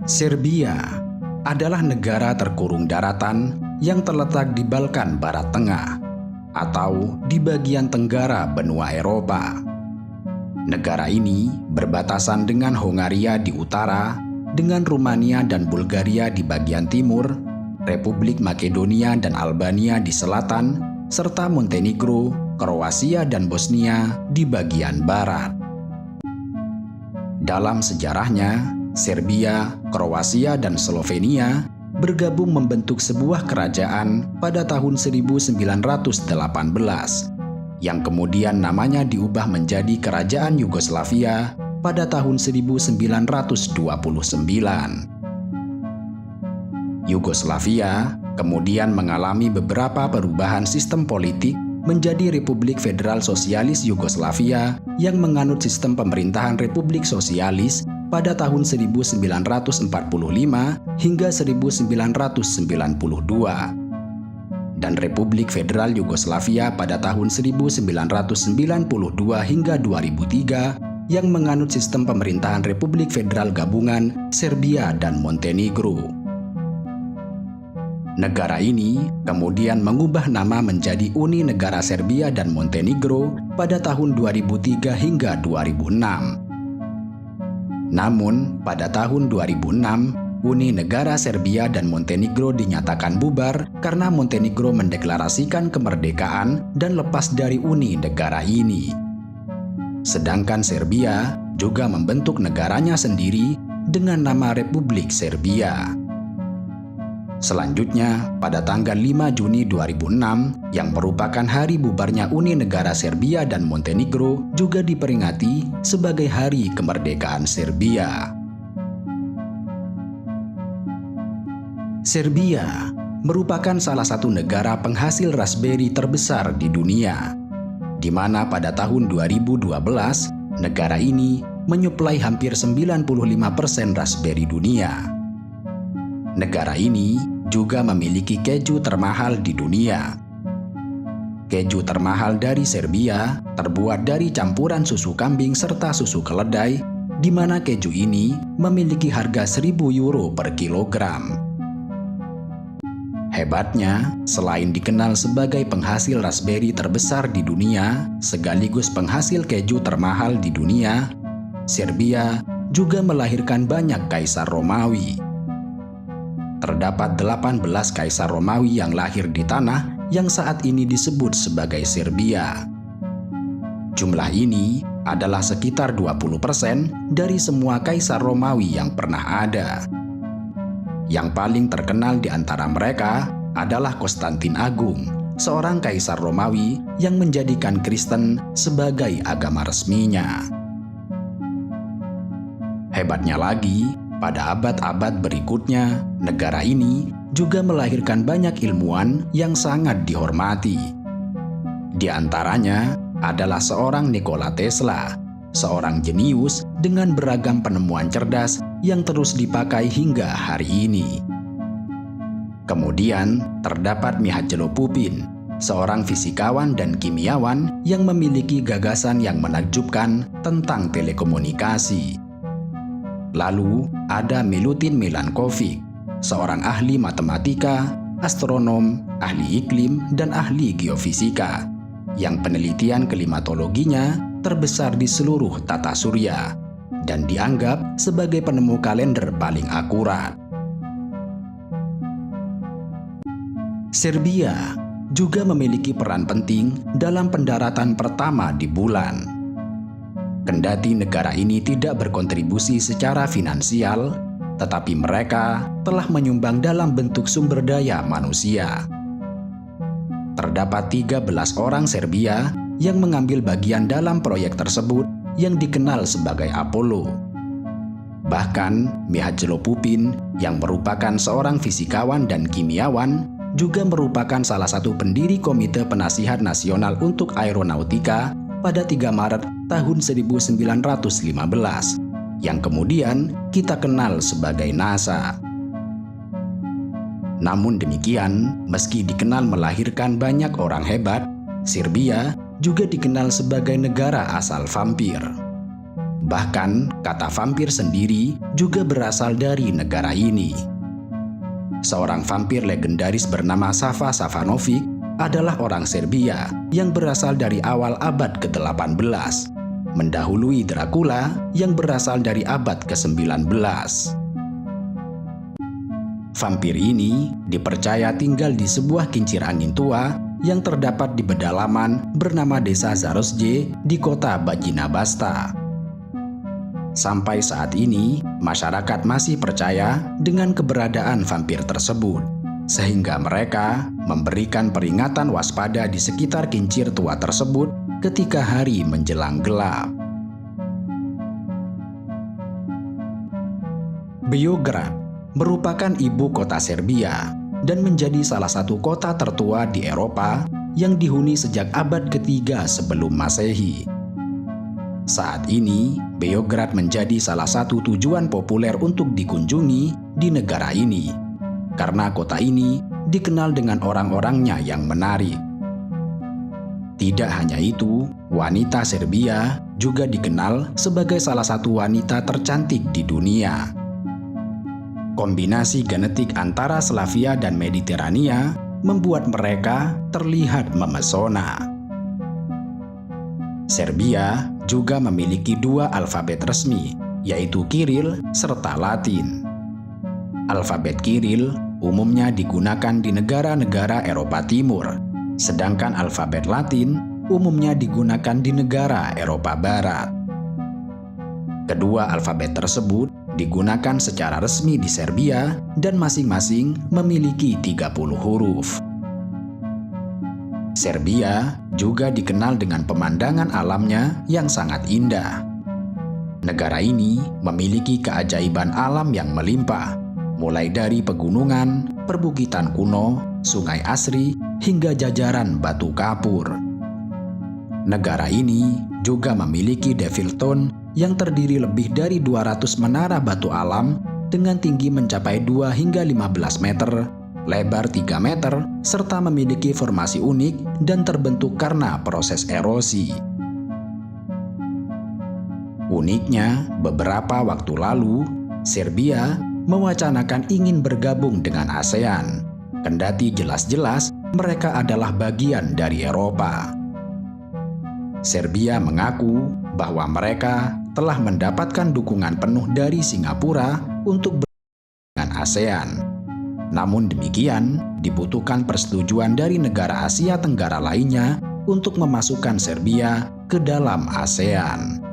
Serbia adalah negara terkurung daratan yang terletak di Balkan Barat Tengah atau di bagian tenggara benua Eropa. Negara ini berbatasan dengan Hongaria di utara, dengan Rumania dan Bulgaria di bagian timur, Republik Makedonia dan Albania di selatan, serta Montenegro, Kroasia dan Bosnia di bagian barat. Dalam sejarahnya, Serbia, Kroasia, dan Slovenia bergabung membentuk sebuah kerajaan pada tahun 1918, yang kemudian namanya diubah menjadi Kerajaan Yugoslavia pada tahun 1929. Yugoslavia kemudian mengalami beberapa perubahan sistem politik menjadi Republik Federal Sosialis Yugoslavia yang menganut sistem pemerintahan Republik Sosialis pada tahun 1945 hingga 1992, dan Republik Federal Yugoslavia pada tahun 1992 hingga 2003 yang menganut sistem pemerintahan Republik Federal Gabungan Serbia dan Montenegro. Negara ini kemudian mengubah nama menjadi Uni Negara Serbia dan Montenegro pada tahun 2003 hingga 2006. Namun, pada tahun 2006, Uni Negara Serbia dan Montenegro dinyatakan bubar karena Montenegro mendeklarasikan kemerdekaan dan lepas dari Uni negara ini. Sedangkan Serbia juga membentuk negaranya sendiri dengan nama Republik Serbia. Selanjutnya, pada tanggal 5 Juni 2006, yang merupakan hari bubarnya Uni Negara Serbia dan Montenegro, juga diperingati sebagai Hari Kemerdekaan Serbia. Serbia merupakan salah satu negara penghasil raspberry terbesar di dunia, di mana pada tahun 2012, negara ini menyuplai hampir 95% raspberry dunia. Negara ini juga memiliki keju termahal di dunia. Keju termahal dari Serbia terbuat dari campuran susu kambing serta susu keledai, di mana keju ini memiliki harga 1.000 euro per kilogram. Hebatnya, selain dikenal sebagai penghasil raspberry terbesar di dunia, sekaligus penghasil keju termahal di dunia, Serbia juga melahirkan banyak kaisar Romawi. Terdapat 18 kaisar Romawi yang lahir di tanah yang saat ini disebut sebagai Serbia. Jumlah ini adalah sekitar 20% dari semua kaisar Romawi yang pernah ada. Yang paling terkenal di antara mereka adalah Konstantin Agung, seorang kaisar Romawi yang menjadikan Kristen sebagai agama resminya. Hebatnya lagi, pada abad-abad berikutnya, negara ini juga melahirkan banyak ilmuwan yang sangat dihormati. Di antaranya adalah seorang Nikola Tesla, seorang jenius dengan beragam penemuan cerdas yang terus dipakai hingga hari ini. Kemudian terdapat Mihailo Pupin, seorang fisikawan dan kimiawan yang memiliki gagasan yang menakjubkan tentang telekomunikasi. Lalu ada Milutin Milankovic, seorang ahli matematika, astronom, ahli iklim, dan ahli geofisika, yang penelitian klimatologinya terbesar di seluruh tata surya, dan dianggap sebagai penemu kalender paling akurat. Serbia juga memiliki peran penting dalam pendaratan pertama di bulan. Kendati negara ini tidak berkontribusi secara finansial, tetapi mereka telah menyumbang dalam bentuk sumber daya manusia. Terdapat 13 orang Serbia yang mengambil bagian dalam proyek tersebut yang dikenal sebagai Apollo. Bahkan, Mihailo Pupin yang merupakan seorang fisikawan dan kimiawan juga merupakan salah satu pendiri Komite Penasihat Nasional untuk Aeronautika pada 3 Maret tahun 1915, yang kemudian kita kenal sebagai NASA. Namun demikian, meski dikenal melahirkan banyak orang hebat, Serbia juga dikenal sebagai negara asal vampir. Bahkan, kata vampir sendiri juga berasal dari negara ini. Seorang vampir legendaris bernama Sava Savanovic adalah orang Serbia yang berasal dari awal abad ke-18, mendahului Dracula yang berasal dari abad ke-19. Vampir ini dipercaya tinggal di sebuah kincir angin tua yang terdapat di pedalaman bernama Desa Zarosje di kota Bajinabasta. Sampai saat ini, masyarakat masih percaya dengan keberadaan vampir tersebut, sehingga mereka memberikan peringatan waspada di sekitar kincir tua tersebut ketika hari menjelang gelap. Beograd merupakan ibu kota Serbia dan menjadi salah satu kota tertua di Eropa yang dihuni sejak abad ketiga sebelum Masehi. Saat ini, Beograd menjadi salah satu tujuan populer untuk dikunjungi di negara ini, karena kota ini dikenal dengan orang-orangnya yang menarik. Tidak hanya itu, wanita Serbia juga dikenal sebagai salah satu wanita tercantik di dunia. Kombinasi genetik antara Slavia dan Mediterania membuat mereka terlihat memesona. Serbia juga memiliki dua alfabet resmi, yaitu Kiril serta Latin. Alfabet Kiril umumnya digunakan di negara-negara Eropa Timur, sedangkan alfabet Latin umumnya digunakan di negara Eropa Barat. Kedua alfabet tersebut digunakan secara resmi di Serbia dan masing-masing memiliki 30 huruf. Serbia juga dikenal dengan pemandangan alamnya yang sangat indah. Negara ini memiliki keajaiban alam yang melimpah, mulai dari pegunungan, perbukitan kuno, sungai asri, hingga jajaran batu kapur. Negara ini juga memiliki Devilton yang terdiri lebih dari 200 menara batu alam dengan tinggi mencapai 2 hingga 15 meter, lebar 3 meter, serta memiliki formasi unik dan terbentuk karena proses erosi. Uniknya, beberapa waktu lalu, Serbia mewacanakan ingin bergabung dengan ASEAN, kendati jelas-jelas mereka adalah bagian dari Eropa. Serbia mengaku bahwa mereka telah mendapatkan dukungan penuh dari Singapura untuk bergabung dengan ASEAN. Namun demikian, dibutuhkan persetujuan dari negara Asia Tenggara lainnya untuk memasukkan Serbia ke dalam ASEAN.